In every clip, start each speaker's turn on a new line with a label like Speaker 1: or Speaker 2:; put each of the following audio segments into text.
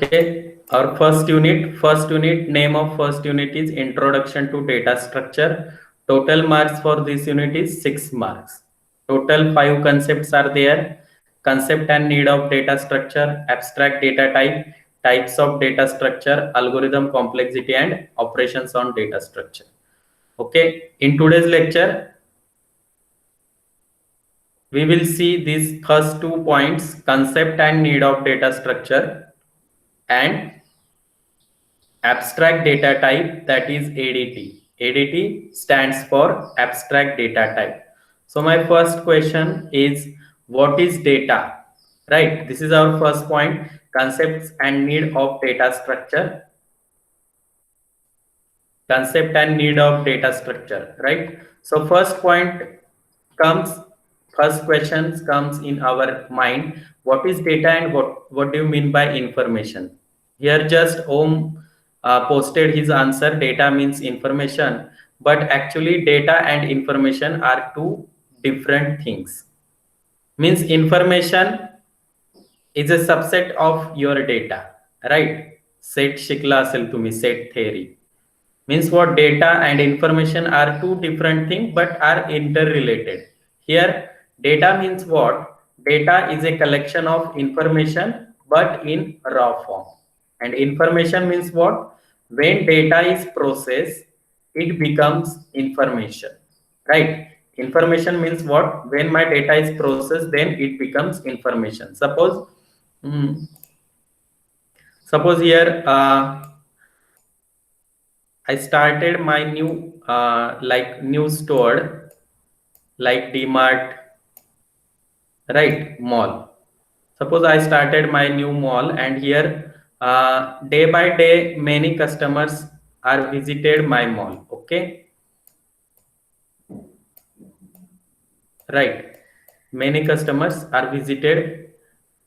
Speaker 1: Okay, our first unit name of first unit is Introduction to Data Structure. Total marks for this unit is 6 marks. Total 5 concepts are there. Concept and need of data structure, abstract data type, types of data structure, algorithm complexity and operations on data structure. Okay, in today's lecture, we will see these first 2 points, concept and need of data structure and abstract data type, that is ADT. ADT stands for abstract data type. So my first question is, what is data? Right, this is our first point, concepts and need of data structure. Concept and need of data structure, right? So first questions comes in our mind, what is data and what do you mean by information? Here just Om posted his answer, data means information, but actually data and information are two different things. Means information is a subset of your data, right? Set शिकला असेल तुम्ही, set theory. Means what, data and information are two different things but are interrelated. Here data means what, data is a collection of information but in raw form, and information means what, when data is processed it becomes information, right? Information means what, when my data is processed then it becomes information. Suppose here I started my new new store like DMart, right, mall. Suppose I started my new mall, and here day by day many customers are visited my mall. Okay, right, many customers are visited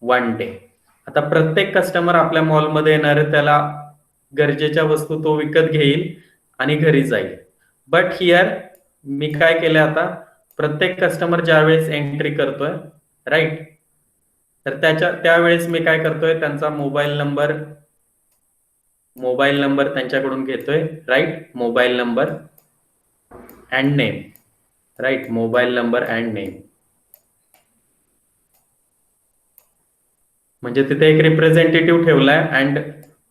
Speaker 1: one day. आता प्रत्येक customer आपल्या मॉलमध्ये येणार आहे, त्याला गरजेच्या वस्तू तो विकत घेईल आणि घरी जाईल. बट हिअर मी काय केलं, आता प्रत्येक कस्टमर ज्या वेळेस एंट्री करतोय, राईट, तर त्यावेळेस मी काय करतोय, त्यांचा मोबाईल नंबर त्यांच्याकडून घेतोय, right, mobile number and name, right, mobile number and name. म्हणजे तिथे एक रिप्रेझेंटेटिव्ह ठेवलाय अँड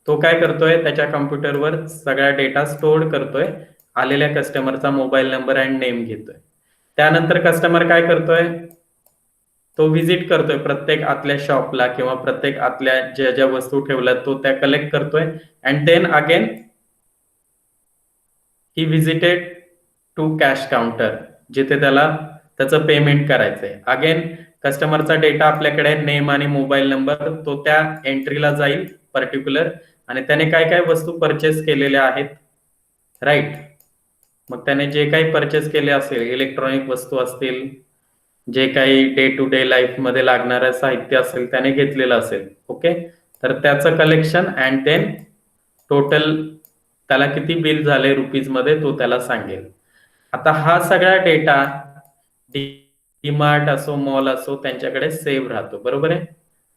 Speaker 1: तो काय करतोय, त्याच्या कम्प्युटरवर सगळा डेटा स्टोअर करतोय, आलेल्या कस्टमरचा मोबाईल नंबर अँड नेम घेतोय. त्यानंतर कस्टमर काय करतोय, तो व्हिजिट करतोय प्रत्येक आतल्या शॉपला किंवा प्रत्येक आतल्या ज्या ज्या वस्तू ठेवल्यात तो त्या कलेक्ट करतोय, and then again he visited to cash counter, जिथे त्याला त्याचं पेमेंट करायचंय. अगेन कस्टमरचा डेटा आपल्याकडे, नेम आणि मोबाईल नंबर, तो त्या एंट्रीला जाईल पर्टिक्युलर, आणि त्याने काय काय वस्तू परचेस केलेल्या आहेत, राईट. मग त्याने जे काही परचेस केले असेल, इलेक्ट्रॉनिक वस्तू असतील, जे काही डे टू डे लाईफ मध्ये लागणारं साहित्य असेल त्याने घेतलेलं असेल, ओके, तर त्याचं कलेक्शन अँड देन टोटल त्याला किती बिल झाले रुपीज मध्ये तो त्याला सांगेल. आता हा सगळा डेटा डीमार्ट असो, मॉल असो, त्यांच्याकडे सेव्ह राहतो, बरोबर आहे.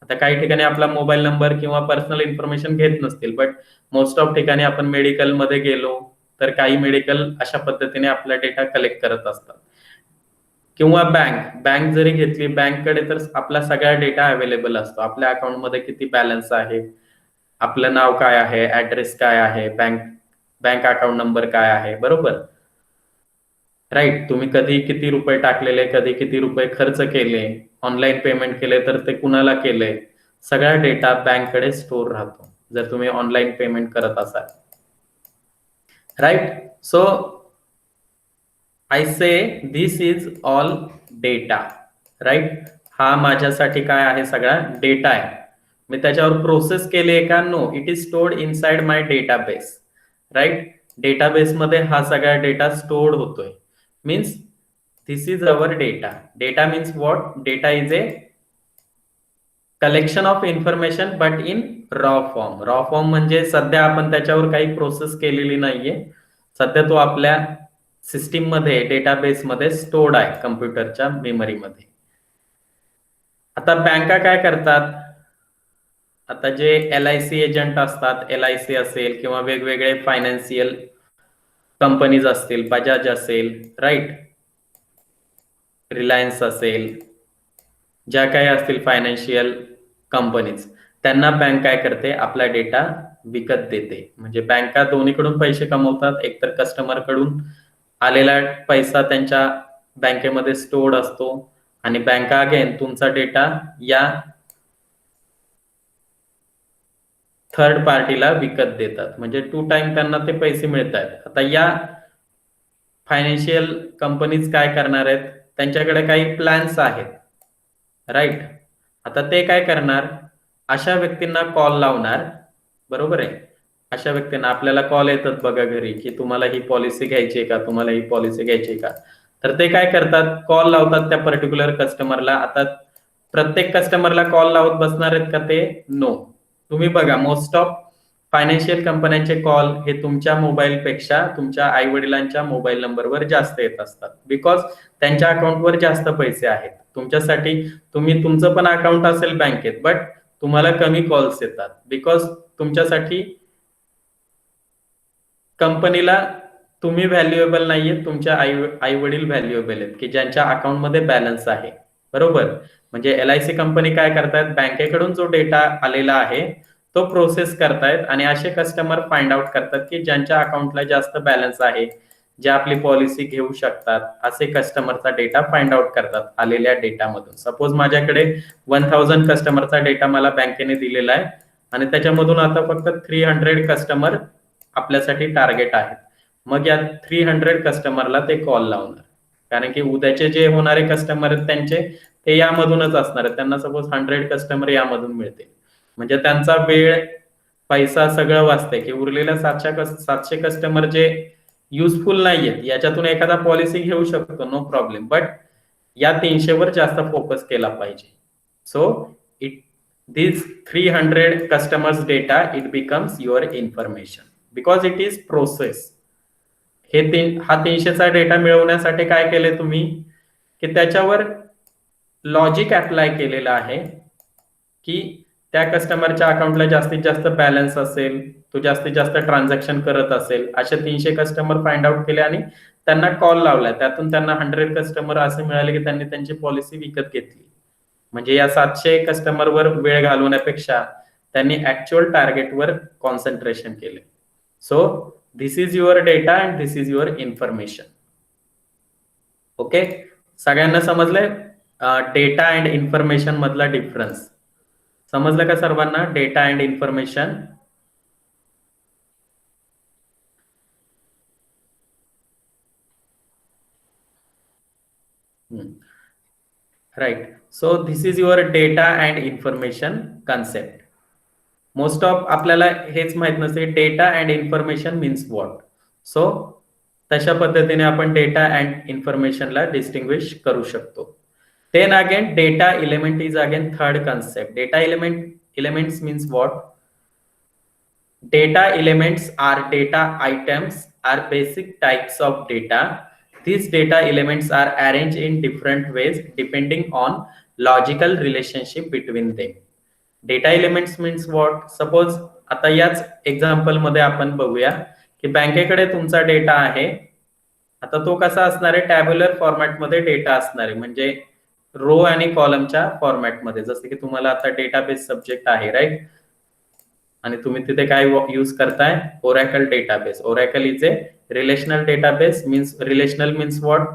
Speaker 1: आता काही ठिकाणी आपला मोबाईल नंबर किंवा पर्सनल इन्फॉर्मेशन घेत नसतील, बट मोस्ट ऑफ ठिकाणी आपण मेडिकल मध्ये गेलो तर काही मेडिकल अशा पद्धतीने आपला डेटा कलेक्ट करत असतात, किंवा बँक जरी घेतली, बँककडे तर आपला सगळा डेटा अवेलेबल असतो. आपल्या अकाउंट मध्ये किती बॅलन्स आहे, आपलं नाव काय आहे, ऍड्रेस काय आहे, बँक अकाउंट नंबर काय आहे, बरोबर, राईट. तुम्ही कधी किती रुपये टाकलेले, कधी किती रुपये खर्च केले, ऑनलाईन पेमेंट केले तर ते कुणाला केले, सगळा डेटा बँककडे स्टोअर राहतो जर तुम्ही ऑनलाईन पेमेंट करत असाल, right. So I say this is all data, right. हा माझ्यासाठी काय आहे, सगळा डेटा आहे. मी त्याच्यावर प्रोसेस केले का, no, it is stored inside my database, right. Database मध्ये हा सगळा डेटा स्टोर्ड होतोय. Means this is our data. Data means what, data is a collection of information but in raw form. Raw form म्हणजे सध्या आपण त्याच्यावर काही process केलेली नाहीये, सध्या तो आपल्या सिस्टीम मध्ये, डेटाबेस मध्ये स्टोर्ड आहे, कम्प्युटरच्या मेमरीमध्ये. आता बँका काय करतात, आता जे LIC एजंट असतात, LIC असेल किंवा वेगवेगळे फायनान्शियल कंपनीज असतील, बजाज असेल, राईट, रिलायन्स असेल, ज्या काही असतील फायनान्शियल कंपनीज, त्यांना बँक काय करते, आपला डेटा विकत देते. म्हणजे बँका दोन्हीकडून पैसे कमवतात. एकतर कस्टमर कडून आलेला पैसा त्यांच्या बँकेमध्ये स्टोर्ड असतो आणि बँका अगेन तुमचा डेटा या थर्ड पार्टीला विकत देतात. म्हणजे 2 टाइम त्यांना ते पैसे मिळत आहेत. आता या फायनान्शियल कंपनीज काय करणार आहेत, त्यांच्याकडे काही प्लॅन्स आहेत, राईट. आता ते काय करणार, अशा व्यक्तींना कॉल लावणार, बरोबर आहे. अशा व्यक्तींना आपल्याला कॉल येतात बघा घरी, की तुम्हाला ही पॉलिसी घ्यायची आहे का, तुम्हाला ही पॉलिसी घ्यायची आहे का. तर ते काय करतात, कॉल लावतात त्या पर्टिक्युलर कस्टमरला. आता प्रत्येक कस्टमरला कॉल लावत बसणार आहेत का ते, नो. तुम्ही बघा, मोस्ट ऑफ फायनान्शियल कंपन्यांचे कॉल हे तुमच्या मोबाईलपेक्षा तुमच्या आई वडिलांच्या मोबाईल नंबरवर जास्त येत असतात. बिकॉज त्यांच्या अकाउंटवर जास्त पैसे आहेत. तुमच्यासाठी, तुमचं पण अकाउंट असेल बँकेत, बट तुम्हाला कमी कॉल्स येतात. बिकॉज तुमच्यासाठी कंपनीला तुम्ही व्हॅल्युएबल नाहीये, तुमच्या आई वडील व्हॅल्युएबल आहेत, की ज्यांच्या अकाउंटमध्ये बॅलन्स आहे, बरोबर. म्हणजे LIC कंपनी काय करतायत, बँकेकडून जो डेटा आलेला आहे तो प्रोसेस करतायत आणि असे कस्टमर फाइंड आउट करतात की ज्यांच्या अकाउंटला जास्त बॅलन्स आहे, जे आपली पॉलिसी घेऊ शकतात, असे कस्टमरचा डेटा फाइंड आउट करतात आलेल्या डेटामधून. सपोज माझ्याकडे 1000 कस्टमरचा डेटा मला बँकेने दिलेला आहे आणि त्याच्यामधून आता फक्त 300 कस्टमर आपल्यासाठी टार्गेट आहेत. मग या 300 कस्टमरला ते कॉल लावणार, कारण की उद्याचे जे होणारे कस्टमर आहेत त्यांचे ते यामधूनच असणार आहेत. त्यांना सपोज 100 कस्टमर यामधून मिळतील. म्हणजे त्यांचा वेळ, पैसा सगळं वाचतंय, की उरलेल्या 700 कस्टमर जे युजफुल नाहीयेत, याच्यातून एखादा पॉलिसी घेऊ शकतो, नो प्रॉब्लेम. बट या 300 वर जास्त फोकस केला पाहिजे. So it these 300 customers data, it becomes your information because it is process. हा 300चा डेटा मिळवण्यासाठी काय केले तुम्ही, की त्याच्यावर लॉजिक अप्लाय केलेलं आहे, की त्या कस्टमरच्या अकाउंटला जास्तीत जास्त बॅलन्स असेल, तो जास्तीत जास्त ट्रान्झॅक्शन करत असेल, असे 300 कस्टमर फाइंड आउट केले आणि त्यांना कॉल लावला. त्यातून त्यांना 100 कस्टमर असे मिळाले की त्यांनी त्यांची पॉलिसी विकत घेतली. म्हणजे या 700 कस्टमरवर वेळ घालवण्यापेक्षा त्यांनी ऍक्च्युअल टार्गेटवर कॉन्सन्ट्रेशन केले. So this is your data and this is your information. Okay, सगळ्यांना समजलंय डेटा अँड इन्फॉर्मेशन मधला डिफरन्स? समजलं का सर्वांना, data and information? Right. So this is your data and information concept. Most of आपल्याला हेच माहित नसते data and information means what. So तशा पद्धतीने आपण डेटा अँड इन्फॉर्मेशनला डिस्टिंग्विश करू शकतो. Then again data element is again third concept. Data elements means what? Data elements are data items, are basic types of data. These data elements are arranged in different ways depending on logical relationship between them. Data elements means what? Suppose आता याच example मध्ये आपण बघूया की बँकेकडे तुमचा data आहे. आता तो कसा असणार आहे, टॅब्युलर फॉर्मॅट मध्ये डेटा असणार आहे, म्हणजे रो आणि कॉलमच्या फॉर्मॅट मध्ये. जसं की तुम्हाला आता डेटाबेस सब्जेक्ट आहे, राईट, आणि तुम्ही तिथे काय यूज करताय, oracle database. Oracle is a relational database. Relational means what?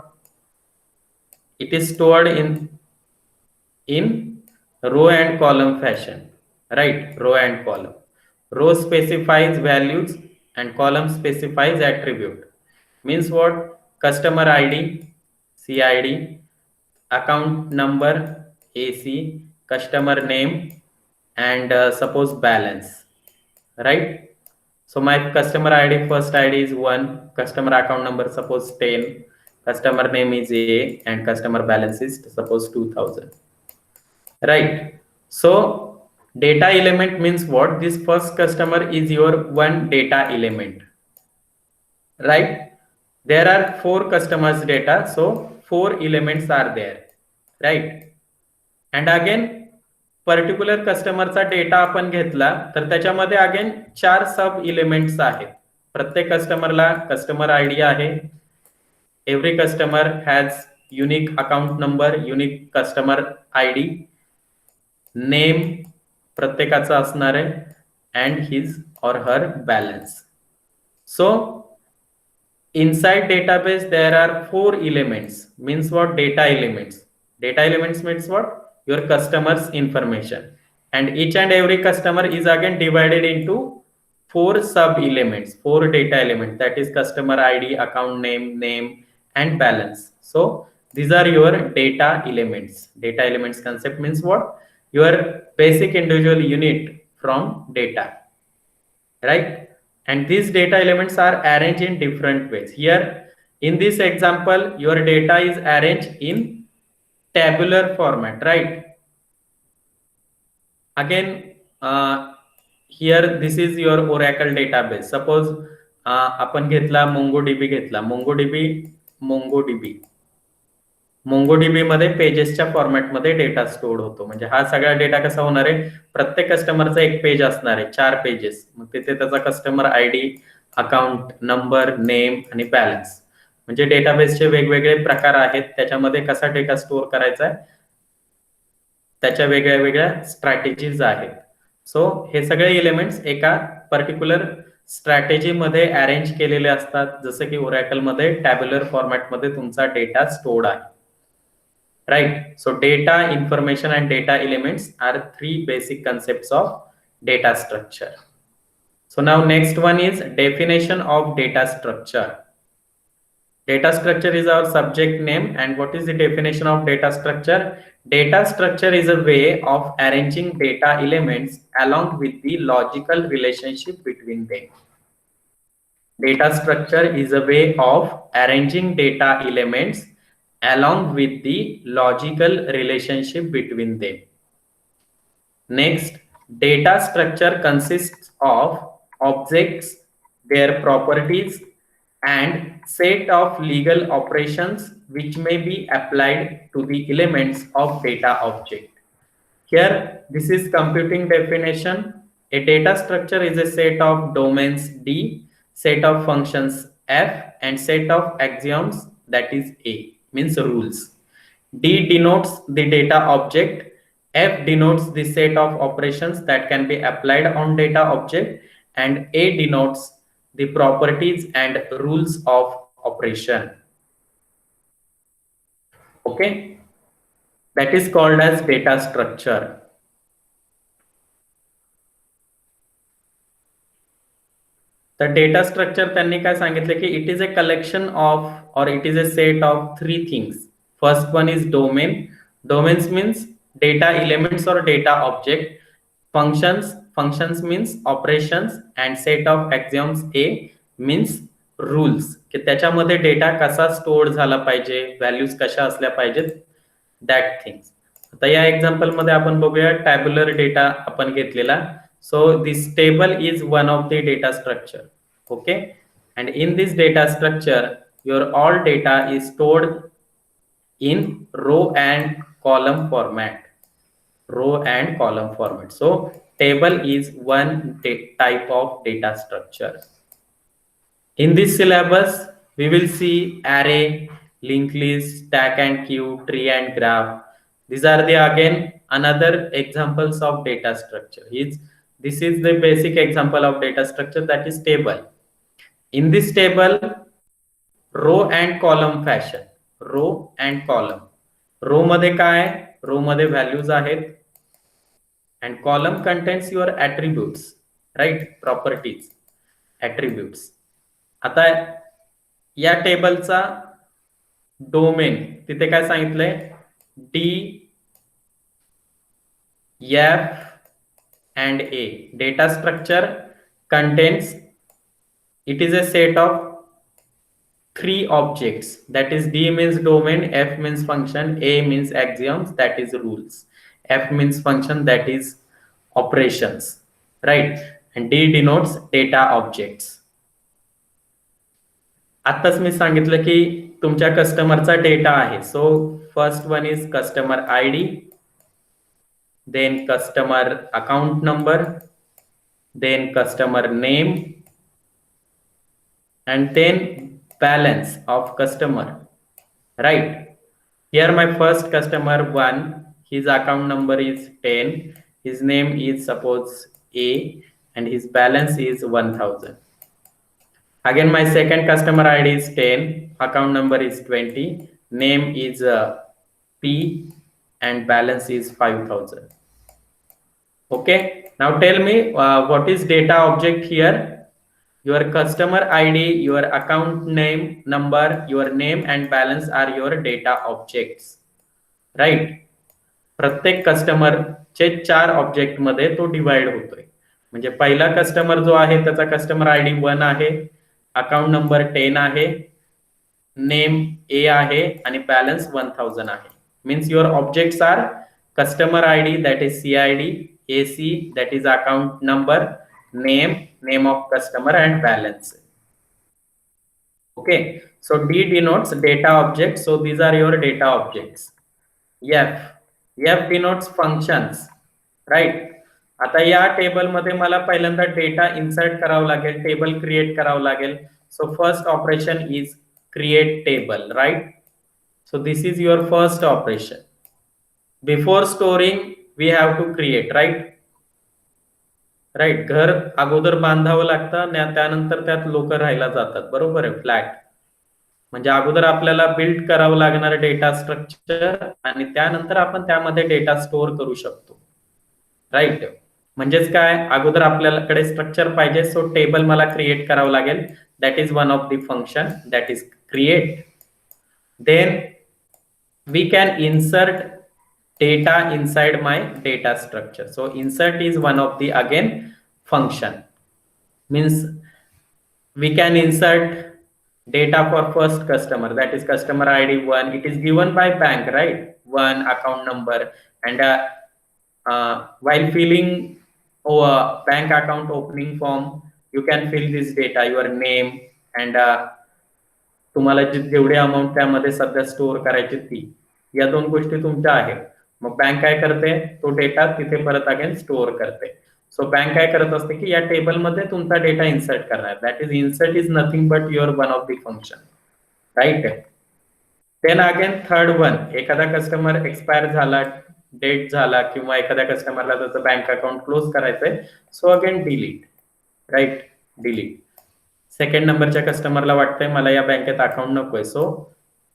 Speaker 1: It is stored in row and column fashion, right? Row and column. Row specifies values and column specifies attribute. Means what? Customer ID, CID, account number, AC, customer name, and suppose balance, right? So my customer ID, first ID is 1, customer account number suppose 10, customer name is A, and customer balance is suppose 2000. Right. So data element means what? This first customer is your one data element. Right. There are 4 customers data. So 4 elements are there. Right. And again, particular कस्टमरचा data आपण घेतला तर त्याच्यामध्ये again 4 सब elements आहेत. प्रत्येक कस्टमरला customer ID आहे. Every customer has unique account number, unique customer ID, name प्रत्येकाचा असणार आहे, and his or her balance. So inside database there are 4 elements. Means what? Data elements. Data elements means what? Your customers information, and each and every customer is again divided into 4 sub elements, 4 data elements, that is customer id, account name, and balance. So these are your data elements. Data elements concept means what? Your basic individual unit from data, right? And these data elements are arranged in different ways. Here in this example, your data is arranged in tabular format, right? Again, here this is your Oracle database. Suppose आपण घेतला MongoDB, घेतला MongoDB मध्ये पेजेसच्या फॉर्मॅटमध्ये data store होतो. म्हणजे हा सगळा data कसा होणार आहे? प्रत्येक कस्टमरचा एक पेज असणार आहे, 4 पेजेस. मग तिथे त्याचा customer ID, account number, name आणि बॅलन्स. म्हणजे डेटाबेसचे वेगवेगळे प्रकार आहेत. त्याच्यामध्ये कसा डेटा स्टोअर करायचा आहे त्याच्या वेगळ्या वेगळ्या स्ट्रॅटेजीज आहेत. सो हे सगळे एलिमेंट्स एका पर्टिक्युलर स्ट्रॅटेजी मध्ये अरेंज केलेले असतात. जसं की ओरॅकल मध्ये टॅब्युलर फॉर्मॅटमध्ये तुमचा डेटा स्टोअर्ड आहे. Right. So data, information, and data elements are 3 basic concepts of data structure. So now next one is definition of data structure. Data structure is our subject name, and what is the definition of data structure? Data structure is a way of arranging data elements along with the logical relationship between them. Data structure is a way of arranging data elements along with the logical relationship between them. Next, data structure consists of objects, their properties, and set of legal operations which may be applied to the elements of data object. Here, this is computing definition. A data structure is a set of domains D, set of functions F, and set of axioms, that is A, means rules. D denotes the data object. F denotes the set of operations that can be applied on data object, and A denotes the properties and rules of operation. Okay, that is called as data structure. The data structure त्यांनी काय सांगितले की it is a collection of, or it is a set of 3 things. First one is domain. Domains means data elements or data object. Functions means operations, and set of axioms A means rules, की त्याच्यामध्ये data कसा store झाला पाहिजे, values कशा असल्या पाहिजेत, that things. आता या एक्झाम्पल मध्ये आपण बघूया टॅब्युलर डेटा आपण घेतलेला. So this table is one of the data structure. Okay, and in this data structure your all data is stored in row and column format. So table is one type of data structure. In this syllabus we will see array, linked list, stack and queue, tree and graph. These are the again another examples of data structure. This is the basic example of data structure, that is table. In this table, row and column fashion. Row मध्ये काय? row मध्ये values आहेत, and column contains your attributes, right? Properties, attributes. आता या टेबलचा domain तिथे काय सांगितलंय? D, F and A. Data structure contains, it is a set of 3 objects, that is D means domain, F means function, A means axioms, that is rules, F means function, that is operations, right? And D denotes data objects. आताच मी सांगितलं की तुमच्या कस्टमरचा data आहे. So first one is customer ID, then customer account number, then customer name, and then balance of customer, right? Here my first customer 1, his account number is 10, his name is suppose A, and his balance is 1000. Again, my second customer ID is 10, account number is 20, name is P, and balance is 5000. Okay, now tell me what is data object here? Your customer ID, your account name, number, your name and balance are your data objects, right? प्रत्येक कस्टमरचे 4 object मध्ये तो divide होतोय. म्हणजे पहिला customer जो आहे त्याचा customer ID 1 आहे, अकाउंट नंबर 10 आहे, नेम ए आहे आणि बॅलन्स 1000 आहे. Means your objects are customer ID, that is CID, AC, that is account number, name of customer and balance. Okay, so D denotes data object, so these are your data objects. F denotes functions, right? आता या table मध्ये मला पहिल्यांदा data insert करावा लागेल, table create करावं लागेल. So first operation is create table, right? So this is your first operation. Before storing we have to create, right? घर अगोदर बांधावं लागतं, त्यानंतर त्यात लोक राहायला जातात, बरोबर आहे? फ्लॅट म्हणजे अगोदर आपल्याला बिल्ड करावं लागणार डेटा स्ट्रक्चर आणि त्यानंतर आपण त्यामध्ये डेटा स्टोअर करू शकतो, राइट? म्हणजेच काय, अगोदर आपल्याकडे स्ट्रक्चर पाहिजे, सो टेबल मला क्रिएट करावं लागेल. That is one of the function, that is create. Then we can insert data inside my data structure. So insert is one of the again function. Means we can insert data for first customer, that is customer ID 1. It is given by bank, right? 1 account number, and while filling bank account opening form, you can fill this data, your name and तुम्हाला जेवढे amount त्यामध्ये सध्या store करायची ती, या दोन गोष्टी तुमच्या आहेत. मग बँक काय करते, तो डेटा तिथे परत अगेन स्टोअर करते. सो बँक काय करत असते की या टेबल मध्ये तुमचा डेटा इन्सर्ट करणार. That is insert is nothing but your one of the function, right? Then again third one, एखादा कस्टमर एक्सपायर झाला, डेट झाला, किंवा एखाद्या कस्टमरला त्याचं बँक अकाउंट क्लोज करायचंय, so again delete, right? Delete. Second नंबरच्या कस्टमरला वाटतंय मला या बँकेत अकाउंट नकोय, सो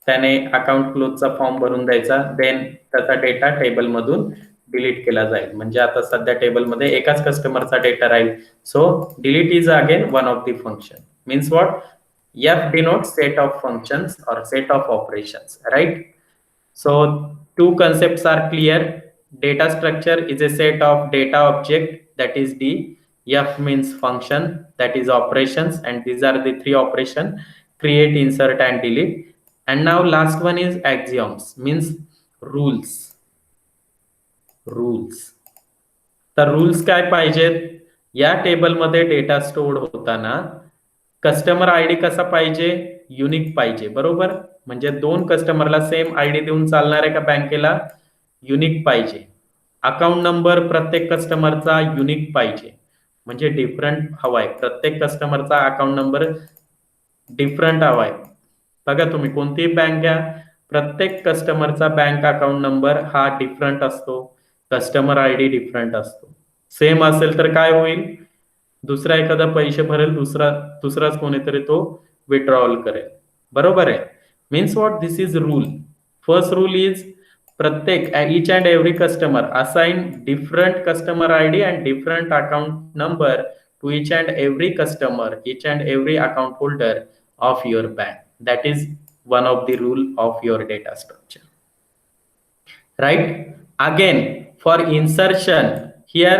Speaker 1: त्याने अकाउंट क्लोजचा फॉर्म भरून द्यायचा. देन त्याचा डेटा टेबल मधून डिलीट केला जाईल. म्हणजे आता सध्या टेबल मध्ये एकाच कस्टमरचा डेटा राहील. So delete is again one of the function. Means what? F denotes set of functions or set of operations, right? So two concepts are clear. Data structure is a set of data object, that is D. F means function, that is operations, and these are the 3 operation: create, insert and delete. And now last one is axioms, means rules. तर rules काय पाहिजेत? या table मध्ये data store होताना customer ID कसा पाहिजे? Unique पाहिजे, बरोबर? म्हणजे 2 कस्टमरला सेम आयडी देऊन चालणार आहे का बँकेला? युनिक पाहिजे. अकाउंट नंबर प्रत्येक कस्टमरचा युनिक पाहिजे, म्हणजे डिफरंट हवाय. प्रत्येक कस्टमरचा अकाउंट नंबर डिफरंट हवाय. बघा तुम्ही कोणतीही बँक घ्या, प्रत्येक कस्टमरचा बँक अकाउंट नंबर हा डिफरंट असतो, कस्टमर आयडी डिफरंट असतो. सेम असेल तर काय होईल? दुसरा एखादा पैसे भरेल, दुसराच कोणीतरी तो विड्रॉल करेल, बरोबर आहे? Means what? This is rule. First rule is प्रत्येक each and every customer assign different customer ID and different account number to each and every customer, each and every account holder of your bank. That is one of the rule of your data structure, right? Again, for insertion, here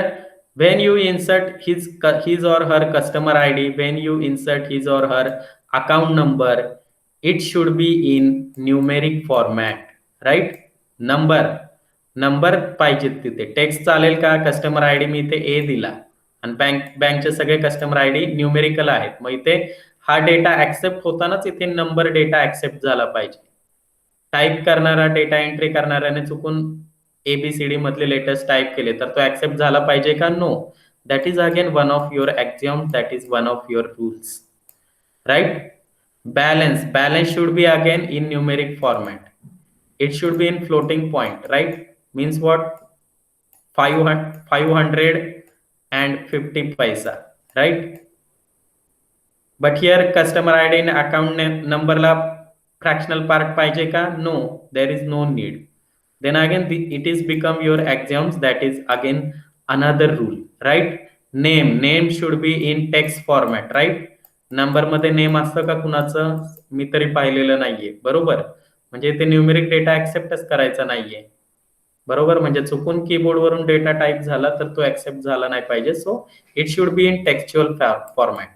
Speaker 1: when you insert his or her customer ID, when you insert his or her account number, it should be in numeric format, right? Number पाहिजे तिथे. Text चालेल का? Customer ID मी इथे ए दिला आणि बँकचे सगळे customer ID numerical आहेत. मग इथे हा डेटा ऍक्सेप्ट होतानाच इथे नंबर डेटा ऍक्सेप्ट झाला पाहिजे. टाईप करणारा, डेटा एंट्री करणाऱ्याने चुकून ABCD मधले लेटर्स टाईप केले तर तो ऍक्सेप्ट झाला पाहिजे का? No. That is again one of your axiom, that is one of your rules, right? Balance should be again in numeric format. It should be in floating point, right? Means what? 550 paisa, right? But here customer ID and account number ला fractional part पाहिजे का? No, there is no need. Then again it is become your axioms, that is again another rule, right? Name should be in text format, right? Number मध्ये name असतं का कुणाचं? मी तरी पाहिलेलं नाहीये, बरोबर? म्हणजे ते न्यूमेरिक डेटा ऍक्सेप्टच करायचा नाहीये, बरोबर? म्हणजे चुकून कीबोर्ड वरून डेटा टाईप झाला तर तो ऍक्सेप्ट झाला नाही पाहिजे. So it should be in textual format.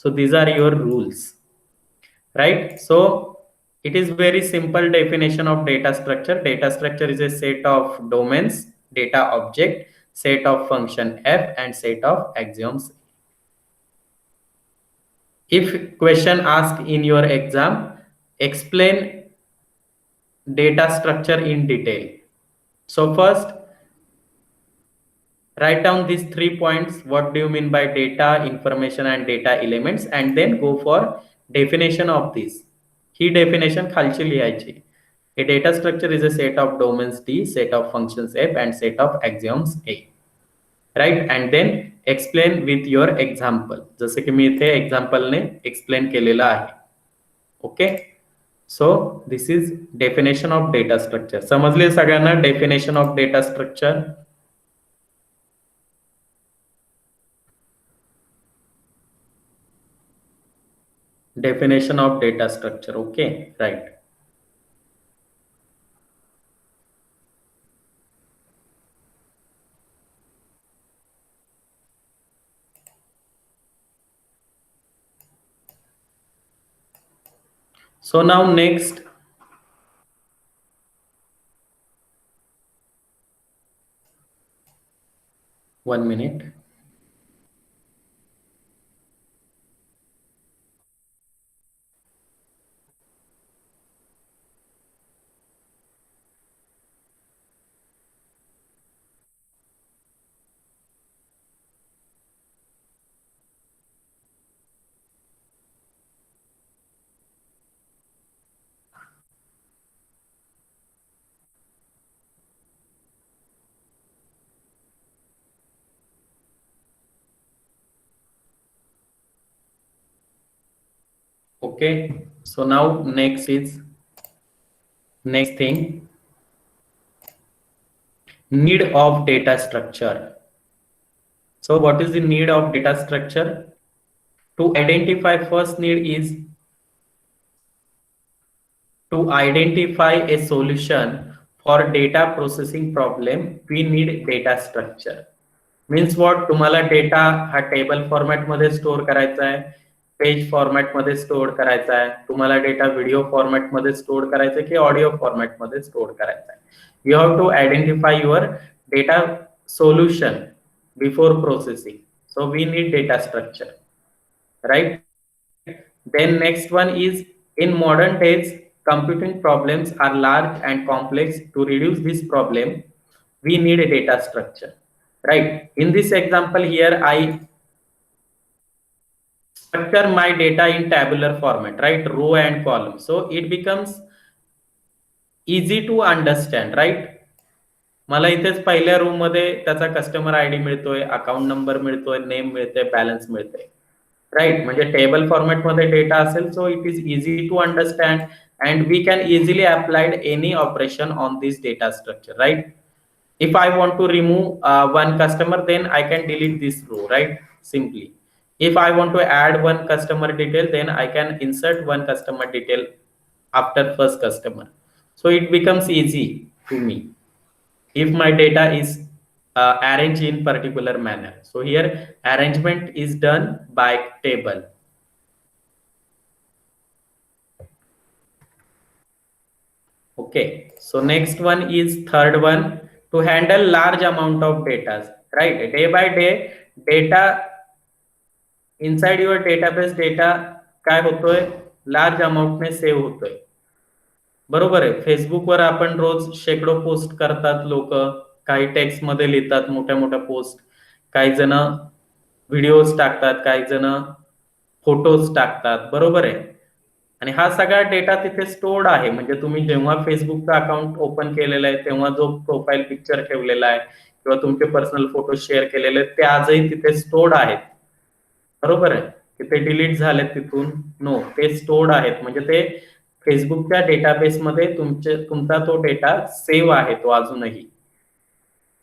Speaker 1: So these are your rules, right? So it is very simple definition of data structure. Data structure is a set of domains, data object, set of function f, and set of axioms. If question asked in your exam, explain data structure in detail. So first, write down these 3 points. What do you mean by data, information, and data elements? And then go for definition of this. He definition खालची लिहायची. A data structure is a set of domains D, set of functions F, and set of axioms A. Right? And then explain with your example. जसे की मी इथे example ने explain केलेला आहे. Okay? So this is definition of data structure. समजले सगळ्यांना definition of data structure? Definition of data structure. Okay, right. So now next, one minute. Okay, so now next thing, need of data structure. So what is the need of data structure? To identify, first need is to identify a solution for data processing problem. We need data structure. Means what? तुम्हाला data हा table format मध्ये store करायचा आहे, page format मध्ये store करायचा आहे, तुम्हाला data video format मध्ये स्टोअर करायचा आहे की ऑडिओ फॉर्मॅट मध्ये स्टोअर करायचा आहे. You have to identify your data solution before processing. So we need data structure, right? Then next one is, in modern days computing problems are large and complex. To reduce this problem we need a data structure, right? In this example here I structure my data in tabular format, right? Row and column, so it becomes easy to understand, right? मला इथेच पहिल्या room मध्ये त्याचा customer ID मिळतोय, account number मिळतोय, name मिळते, balance मिळते, right? म्हणजे टेबल फॉर्मॅट मध्ये डेटा असेल, so it is easy to understand and we can easily apply any operation on this data structure, right? If I want to remove one customer, then I can delete this row, right? Simply. If I want to add one customer detail, then I can insert one customer detail after first customer. So it becomes easy to me if my data is arranged in particular manner. So here arrangement is done by table. Okay, so next one is third one, to handle large amount of data, right? Day by day data inside your database, data काय होतोय? Large amount में save होतोय. बरोबर आहे. फेसबुकवर आपण रोज शेकडो post करतात लोक, काही टेक्स्ट मध्ये लिहितात मोठ्या मोठ्या पोस्ट, काही जण व्हिडिओज टाकतात, काही जण फोटोज टाकतात, बरोबर आहे. आणि हा सगळा डेटा तिथे स्टोर्ड आहे. म्हणजे तुम्ही जेव्हा फेसबुकचं अकाउंट ओपन केलेलं आहे तेव्हा जो प्रोफाईल पिक्चर ठेवलेला आहे किंवा तुमचे पर्सनल फोटो शेअर केलेले आहेत ते आजही तिथे स्टोर्ड आहेत, बरोबर आहे. की ते डिलीट झालेत तिथून? नो, ते स्टोर्ड आहेत. म्हणजे ते फेसबुकच्या डेटाबेसमध्ये तुमचा तो डेटा सेव्ह आहे तो अजूनही.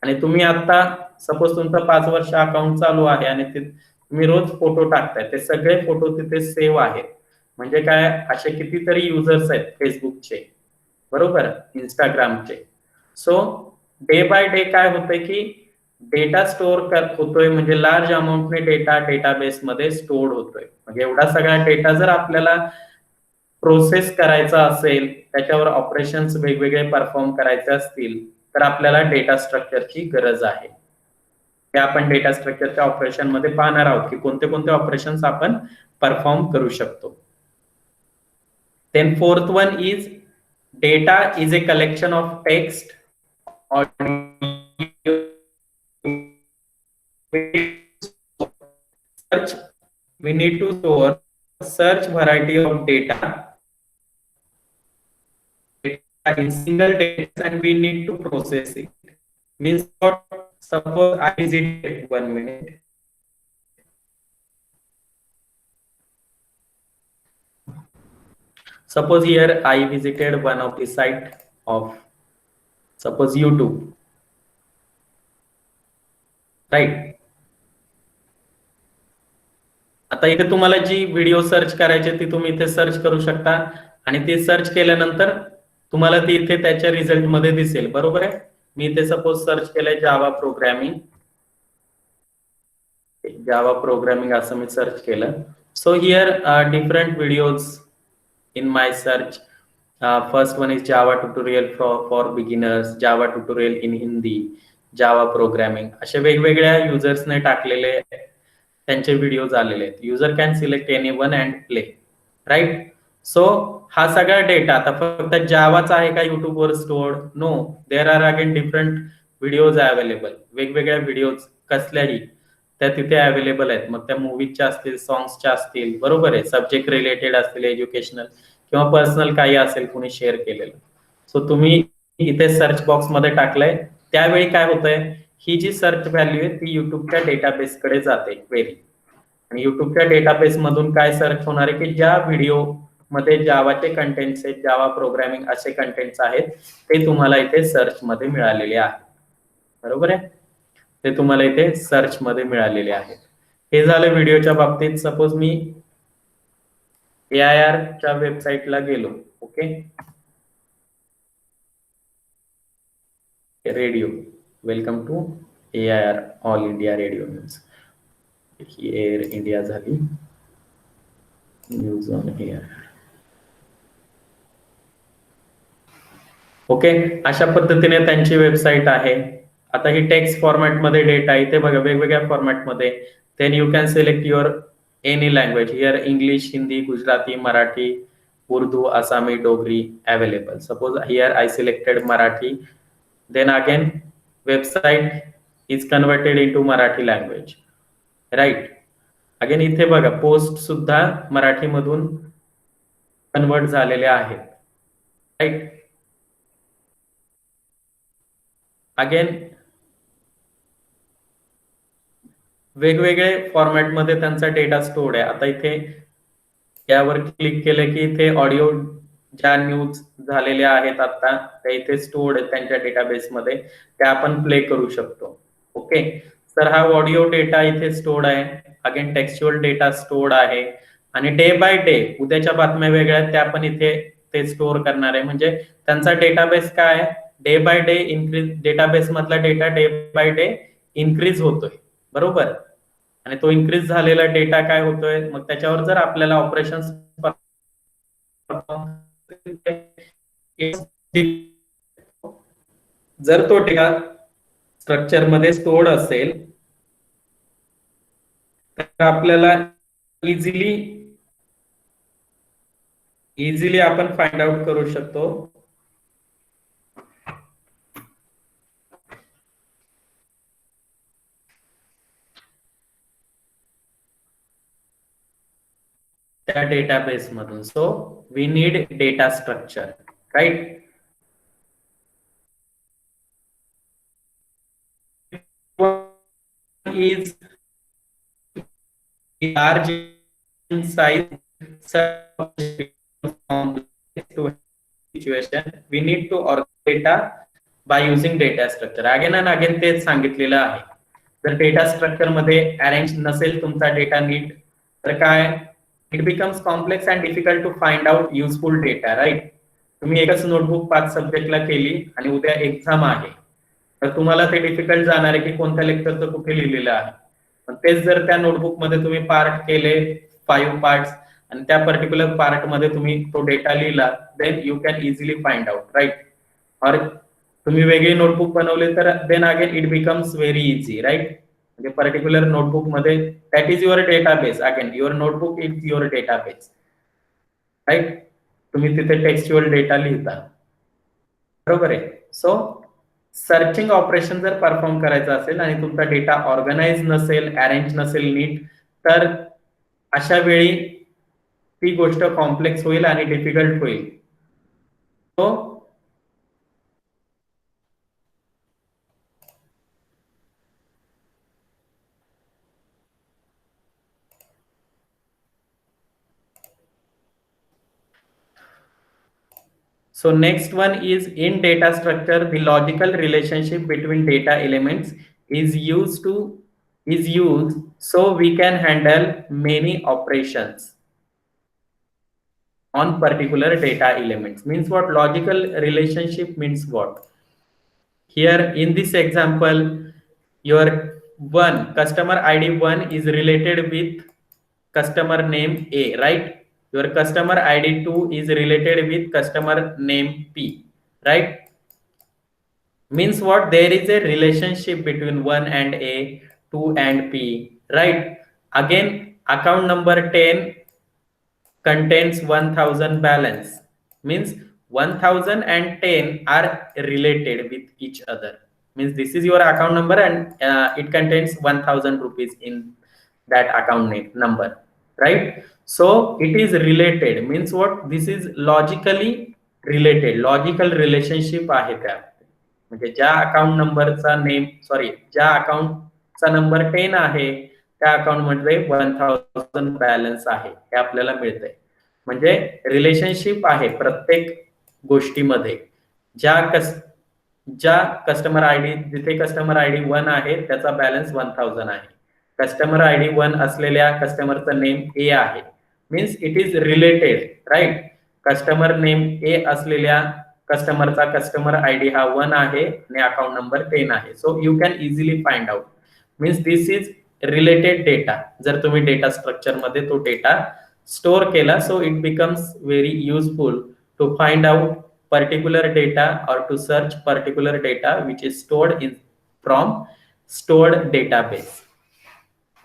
Speaker 1: आणि तुम्ही आता सपोज तुमचं 5 वर्ष अकाउंट चालू आहे आणि तुम्ही रोज फोटो टाकताय, ते सगळे फोटो तिथे सेव्ह आहेत. म्हणजे काय, असे कितीतरी युजर्स आहेत फेसबुकचे, बरोबर, इंस्टाग्रामचे. सो डे बाय डे काय होतंय की डेटा स्टोअर होतोय, म्हणजे लार्ज अमाऊंटने डेटा डेटाबेस मध्ये स्टोअर्ड होतोय. म्हणजे एवढा सगळा डेटा जर आपल्याला प्रोसेस करायचा असेल, त्याच्यावर ऑपरेशन्स वेगवेगळे परफॉर्म करायचे असतील, तर आपल्याला डेटा स्ट्रक्चरची गरज आहे. ते आपण डेटा स्ट्रक्चरच्या ऑपरेशन मध्ये पाहणार आहोत की कोणते कोणते ऑपरेशन्स आपण परफॉर्म करू शकतो. Then fourth one is data is a collection of text, audio, search. We need to store search variety of data in single data and we need to process it. Means what? Suppose I visit 1 minute. Suppose here I visited one of the site of suppose YouTube, right? आता इथे तुम्हाला जी video search करायची ती तुम्ही इथे search करू शकता आणि ते सर्च केल्यानंतर तुम्हाला ती इथे त्याच्या रिझल्ट मध्ये दिसेल, बरोबर आहे. मी इथे सपोज सर्च केलंय जावा प्रोग्रामिंग, जावा प्रोग्रामिंग असं मी सर्च केलं. So here different videos in my search. First one is Java tutorial for beginners, Java tutorial in Hindi, Java programming. असे वेगवेगळ्या युजर्सने टाकलेले त्यांचे व्हिडिओज आलेले आहेत. User can select any one and play, right. So हा सगळा data आता फक्त जावाचा आहे का युट्यूबवर stored? No, there are again different videos available. वेगवेगळ्या व्हिडिओज कसल्याही त्या तिथे अवेलेबल आहेत. मग त्या मूवीजच्या असतील, सॉंग्सच्या असतील, बरोबर आहे, सब्जेक्ट रिलेटेड असतील, एज्युकेशनल किंवा पर्सनल काही असेल कुणी शेअर केलेलं. सो तुम्ही इथे सर्च बॉक्स मध्ये टाकलंय, त्यावेळी काय होतंय, ही जी सर्च व्हॅल्यू आहे ती युट्यूबच्या डेटाबेस कडे जाते क्वेरी. आणि युट्यूबच्या डेटाबेस मधून काय सर्च होणार आहे की ज्या व्हिडिओ मध्ये जावाचे कंटेंट्स आहेत, जावा प्रोग्रामिंग असे कंटेंट्स आहेत, ते तुम्हाला इथे सर्च मध्ये मिळालेले आहेत, बरोबर आहे. ते तुम्हाला इथे सर्च मध्ये मिळालेले आहेत. हे झालं व्हिडिओच्या बाबतीत. सपोज मी AIR च्या वेबसाईटला गेलो, okay, radio, welcome to AIR, All India Radio news. ही एअर इंडिया झाली, न्यूज ऑन एअर. ओके, अशा पद्धतीने त्यांची वेबसाईट आहे. आता ही टेक्स्ट फॉर्मॅट मध्ये डेटा आहे, इथे बघा वेगवेगळ्या फॉर्मॅट मध्ये. Then you can select your any language here, English, Hindi, Gujarati, Marathi, Urdu, Asami, Dogri available. Suppose here I selected Marathi. Then again website is converted in to Marathi language, right. Again इथे बघा पोस्ट सुद्धा मराठीमधून कन्वर्ट झालेले आहेत, राईट. अगेन वेगवेगळे फॉर्मॅटमध्ये त्यांचा डेटा स्टोर्ड आहे. आता इथे यावर क्लिक केलं की इथे ऑडिओ ज्या न्यूज झालेल्या आहेत आता त्या इथे स्टोर्ड आहेत त्यांच्या डेटाबेसमध्ये, त्या आपण प्ले करू शकतो. ओके, तर हा ऑडिओ डेटा इथे स्टोर्ड आहे. अगेन टेक्स्च्युअल डेटा स्टोर्ड आहे. आणि डे बाय डे उद्याच्या बातम्या वेगळ्या त्या पण इथे ते स्टोअर करणार आहे. म्हणजे त्यांचा डेटाबेस काय आहे, day by day increase, database मधला data day by day increase होतोय, बरोबर. आणि तो इन्क्रीज झालेला डेटा काय होतोय, मग त्याच्यावर जर आपल्याला ऑपरेशन जर तो डेटा स्ट्रक्चर मध्ये स्टोर्ड असेल तर आपल्याला इझिली आपण फाइंड आउट करू शकतो त्या डेटाबेस मधून. So we need data structure, right. is large in size, to situation we need to organize data by using data structure. Again and again तेच सांगितलेलं आहे. जर डेटा स्ट्रक्चर मध्ये अरेंज नसेल तुमचा डेटा नीट, तर काय, it becomes complex and difficult to find out useful data, right. तुम्ही एकच नोटबुक 5 सब्जेक्टला केली आणि उद्या एक्झाम आहे, तर तुम्हाला ते डिफिकल्ट जाणार आहे की कोणत्या लेक्चरचं कुठे लिहिलेलं आहे. पण तेच जर त्या नोटबुक मध्ये तुम्ही पार्ट केले, 5 पार्ट्स, आणि त्या पर्टिक्युलर पार्ट मध्ये तुम्ही तो डेटा लिहिला, then you can easily find out, right. और तुम्ही वेगळी नोटबुक बनवले तर then again it becomes very easy, right. म्हणजे पर्टिक्युलर नोटबुक मध्ये that is your database. Again your notebook is your database, right. तुम्ही तिथे टेक्स्च्युअल डेटा लिहिता, बरोबर आहे. सो सर्चिंग ऑपरेशन जर परफॉर्म करायचं असेल आणि तुमचा डेटा ऑर्गनाइज नसेल, अरेंज नसेल नीट, तर अशा वेळी ती गोष्ट कॉम्प्लेक्स होईल आणि डिफिकल्ट होईल. So next one is, in data structure, the logical relationship between data elements is used so we can handle many operations on particular data elements. Means what? Logical relationship means what? Here in this example, your customer ID 1 is related with customer name A, right? Your customer ID 2 is related with customer name P, right? Means what? There is a relationship between 1 and A, 2 and P, right? Again, account number 10 contains 1000 balance. Means 1010 are related with each other. Means this is your account number and it contains 1000 rupees in that account number, right? So it is related. Means what? This is logically related. Logical relationship आहे त्या. म्हणजे ज्या account नंबरचा ज्या अकाउंटचा number 10 आहे, त्या account मध्ये 1000 balance आहे, हे आपल्याला मिळतंय. म्हणजे रिलेशनशिप आहे प्रत्येक गोष्टीमध्ये. ज्या कस्टमर आयडी, जिथे कस्टमर आयडी 1 आहे त्याचा बॅलन्स 1000 आहे, कस्टमर आयडी 1 असलेल्या कस्टमरचं नेम ए आहे, means it is related, right. Customer name A असलेल्या कस्टमरचा कस्टमर आयडी हा 1 आहे आणि अकाउंट नंबर 10 आहे. So you can easily find out. Means this is related data. जर तुम्ही डेटा स्ट्रक्चर मध्ये तो डेटा स्टोर केला, so it becomes very useful to find out particular data or to search particular data which is stored in from stored database.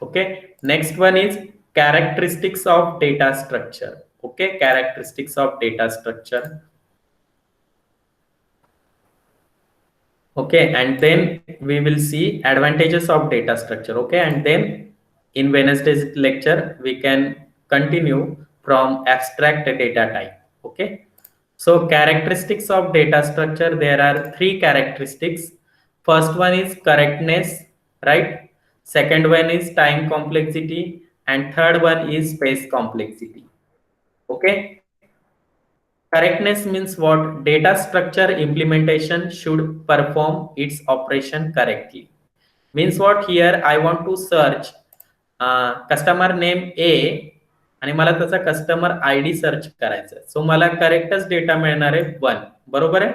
Speaker 1: Okay, next one is characteristics of data structure. Okay, characteristics of data structure. Okay, and then we will see advantages of data structure. Okay, and then in Wednesday's lecture we can continue from abstract data type. Okay, so characteristics of data structure, there are 3 characteristics. First one is correctness, right? Second one is time complexity, and third one is space complexity. Okay, correctness means what? Data structure implementation should perform its operation correctly. Means what? Here I want to search customer name A आणि मला त्याचा customer ID search करायचा आहे. So मला करेक्टच data मिळणार आहे 1, बरोबर आहे.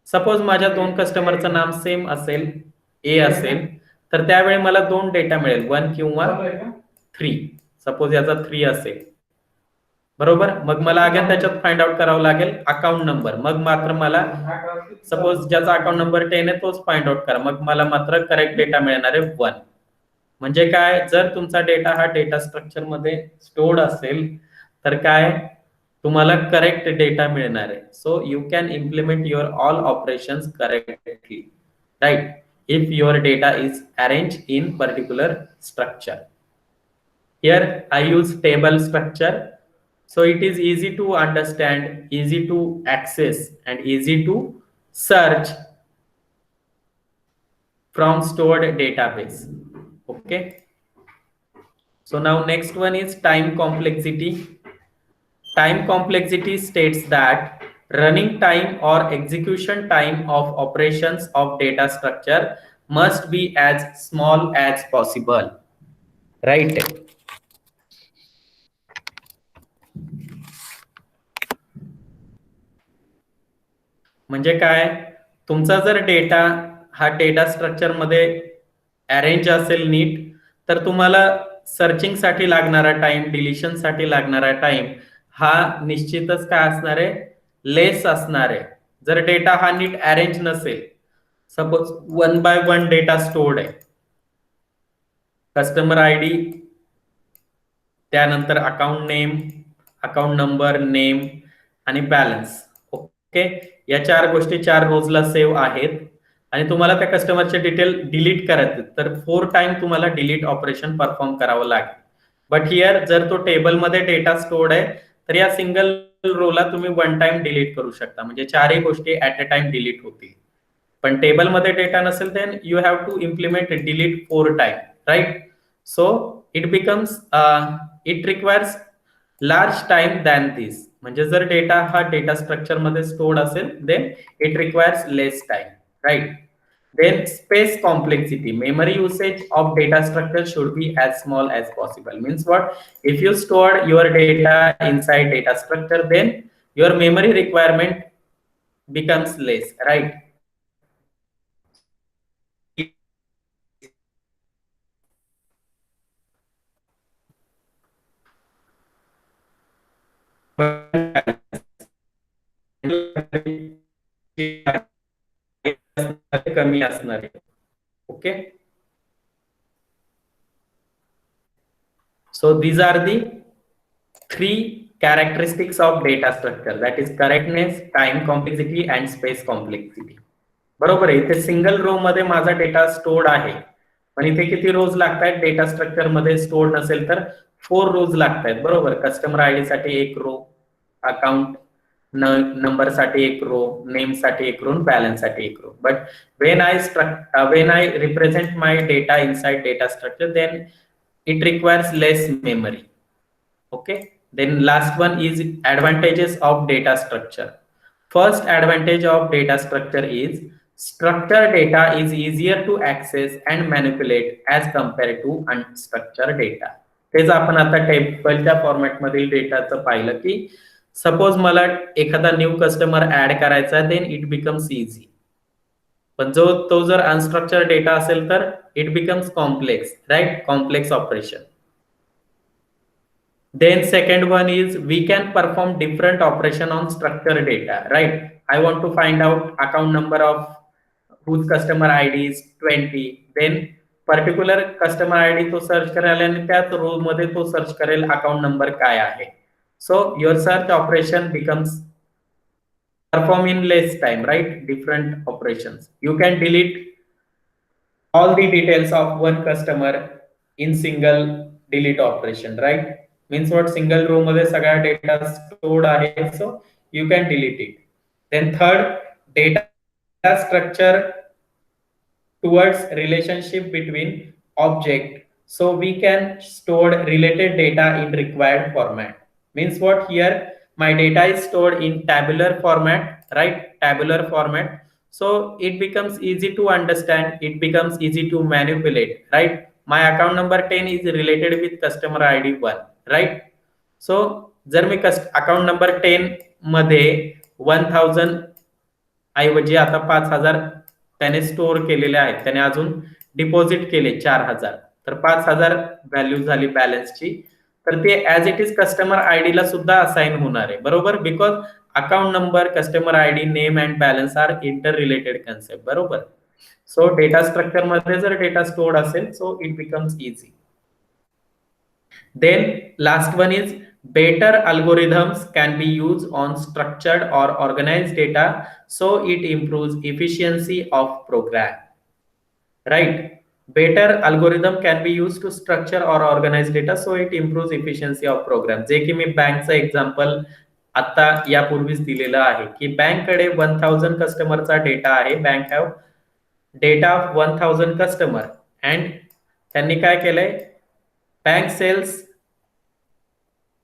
Speaker 1: सपोज माझ्या 2 कस्टमरचं नाम सेम असेल, ए असेल, तर त्यावेळी मला 2 डेटा मिळेल, 1 किंवा 3. सपोज याचा 3 असेल, बरोबर. मग मला अगेन त्याच्यात फाइंड आउट करावं लागेल अकाउंट नंबर. मग मात्र मला सपोज ज्याचा अकाउंट नंबर 10 आहे तोच फाइंड आउट करा, मग मला मात्र करेक्ट डेटा मिळणार आहे 1. म्हणजे काय, जर तुमचा डेटा हा डेटा स्ट्रक्चर मध्ये स्टोर्ड असेल तर काय, तुम्हाला करेक्ट डेटा मिळणार आहे. So you can implement your all operations correctly, right, if your data is arrange in particular structure. Here I use table structure. So it is easy to understand, easy to access, and easy to search from stored database. Okay. So now next one is time complexity. Time complexity states that running time or execution time of operations of data structure must be as small as possible. Right? म्हणजे काय, तुमचा जर data हा data structure मध्ये arrange असेल नीट, तर तुम्हाला searching साठी लागणारा टाइम, डिलिशन साठी लागणारा टाइम हा निश्चितच काय असणार आहे, लेस असणार आहे. जर डेटा हा नीट अरेंज नसेल, सपोज 1 बाय 1 डेटा स्टोर्ड आहे, कस्टमर आयडी, त्यानंतर account name, account number, name आणि बॅलन्स. ओके, या 4 गोष्टी 4 रोजला सेव्ह आहेत आणि तुम्हाला त्या कस्टमरचे डिटेल डिलीट करायचे, तर 4 टाइम तुम्हाला डिलीट ऑपरेशन परफॉर्म करावं लागेल. बट हिअर जर तो टेबलमध्ये डेटा स्टोर्ड आहे, तर या सिंगल रोला तुम्ही 1 टाइम डिलीट करू शकता, म्हणजे 4ही गोष्टी ऍट अ टाइम डिलीट होतील. पण टेबलमध्ये डेटा नसेल, then you have to implement delete 4 time, right? So it becomes it requires large time than this. म्हणजे जर डेटा हा डेटा स्ट्रक्चर मध्ये स्टोर्ड असेल, then it requires less time, right? Then space complexity, memory usage of data structure should be as small as possible. Means what? If you store your data inside data structure, then your memory requirement becomes less, right? कमी असणार आहे. Okay, so these are the 3 characteristics of data structure, that is correctness, time complexity and space complexity. बरोबर आहे. इथे single row मध्ये माझा data stored आहे, पण इथे किती रोज लागतात? डेटा स्ट्रक्चर मध्ये स्टोर्ड नसेल तर 4 रोज लागतात. बरोबर, कस्टमर आयडी साठी 1 रो, अकाउंट नंबर साठी 1 रो, नेम साठी 1 रो, बॅलन्स साठी 1 row. But when I represent my data inside data structure, then it requires less memory. Okay, then last one is advantages of data structure. First advantage of data structure is structured data is easier to access and manipulate as compared to unstructured data. तेच आपण आता टेबलच्या format मधील डेटाचं पाहिलं की suppose मला एखादा new customer add करायचा, देन इट बिकम्स इझी. पण तो जर अनस्ट्रक्चर्ड डेटा असेल तर it becomes complex, right? Complex operation. Then second one is we can perform different operation on structured data, right? I want to find out account number of whose customer ID is 20. Then particular customer ID तो search करेल आणि त्याच row मध्ये तो search करेल account number काय आहे. So your search operation becomes perform in less time, right? Different operations. You can delete all the details of one customer in single delete operation, right? Means what? Single row मध्ये सगळा data stored आहे, so you can delete it. Then third, data structure towards relationship between object, so we can store related data in required format. Means what? Here my data is stored in tabular format, right? Tabular format, so it becomes easy to understand, it becomes easy to manipulate, right? My account number 10 is related with customer ID 1, right? So जर मी account number 10 मध्ये 1000 ऐवजी आता 5000 त्याने store केलेले आहेत, त्याने अजून deposit केले 4000, तर 5000 व्हॅल्यू झाली बॅलन्सची, तर ते as it is customer ID ला सुद्धा असाइन होणार आहे. बरोबर, because account number, customer ID, name and balance are interrelated concept. बरोबर. सो डेटा स्ट्रक्चर मध्ये जर डेटा स्टोर्ड असेल, so it becomes easy. Then last one is better algorithms can be used on structured or organized data, so it improves efficiency of program, right? better algorithm can be used to structure or organize data so it improves efficiency of program. जे की मी बँकचं example आता यापूर्वीच दिलेलं आहे की बँककडे 1000 कस्टमरचा data आहे. Bank have data of 1000 customer and त्यांनी काय केलंय, bank sells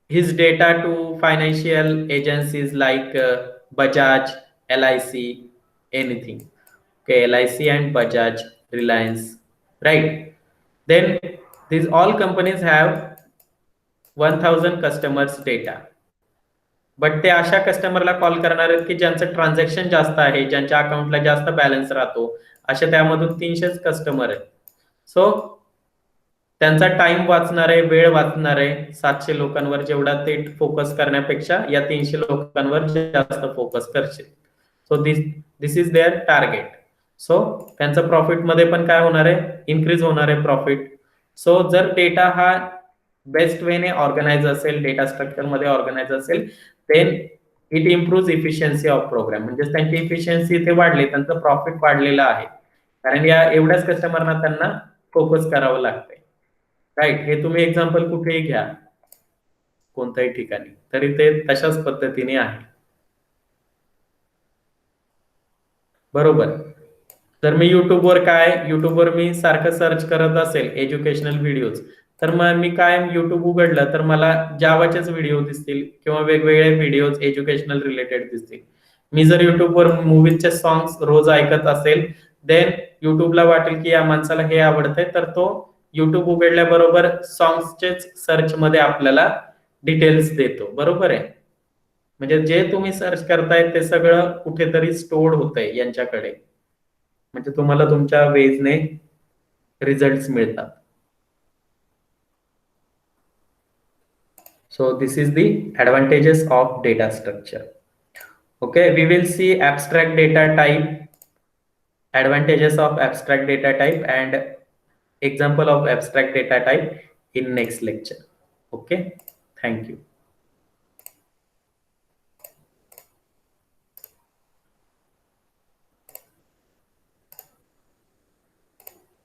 Speaker 1: his data to financial agencies like Bajaj, LIC, anything. Okay, LIC and Bajaj, Reliance, right? Then these all companies have 1000 customers data. But ते अशा कस्टमरला call करणार आहेत की ज्यांचं ट्रान्झॅक्शन जास्त आहे, ज्यांच्या अकाउंटला जास्त बॅलन्स राहतो, अशा त्यामधून 300च कस्टमर आहेत. सो त्यांचा टाइम वाचणार आहे, वेळ वाचणार आहे. 700 लोकांवर जेवढा ते फोकस करण्यापेक्षा या 300 लोकांवर जास्त फोकस करशील. So this is their target. So त्यांचं प्रॉफिट मध्ये पण काय होणार आहे, इन्क्रीज होणार आहे प्रॉफिट. सो जर डेटा हा बेस्ट वेने ऑर्गनाइज असेल, डेटा स्ट्रक्चर मध्ये ऑर्गनाइज असेल, then it improve efficiency of program. म्हणजे त्यांची इफिशियन्सी इथे वाढली, त्यांचं प्रॉफिट वाढलेलं आहे, कारण या एवढ्याच कस्टमरना त्यांना फोकस करावं लागतंय. राईट. हे तुम्ही एक्झाम्पल कुठेही घ्या, कोणत्याही ठिकाणी, तरी ते तशाच पद्धतीने आहे. बरोबर. तर मी युट्यूबवर मी सारखं सर्च करत असेल एज्युकेशनल व्हिडिओज, तर मग मी काय युट्यूब उघडलं तर मला जावाचेच व्हिडिओ दिसतील किंवा वेगवेगळे व्हिडिओज एज्युकेशनल रिलेटेड दिसतील. मी जर युट्यूबवर मूवीजचे सॉंग्स रोज ऐकत असेल, देन युट्यूबला वाटेल की या माणसाला हे आवडतंय, तर तो युट्यूब उघडल्याबरोबर सॉंग्सचेच सर्च मध्ये आपल्याला डिटेल्स देतो. बरोबर आहे. म्हणजे जे तुम्ही सर्च करताय ते सगळं कुठेतरी स्टोर्ड होतंय यांच्याकडे, म्हणजे तुम्हाला तुमच्या वेजने रिझल्ट्स मिळतात. So this is the advantages of data structure. Okay, we will see abstract data type, advantages of abstract data type and example of abstract data type in next lecture. Okay, thank you.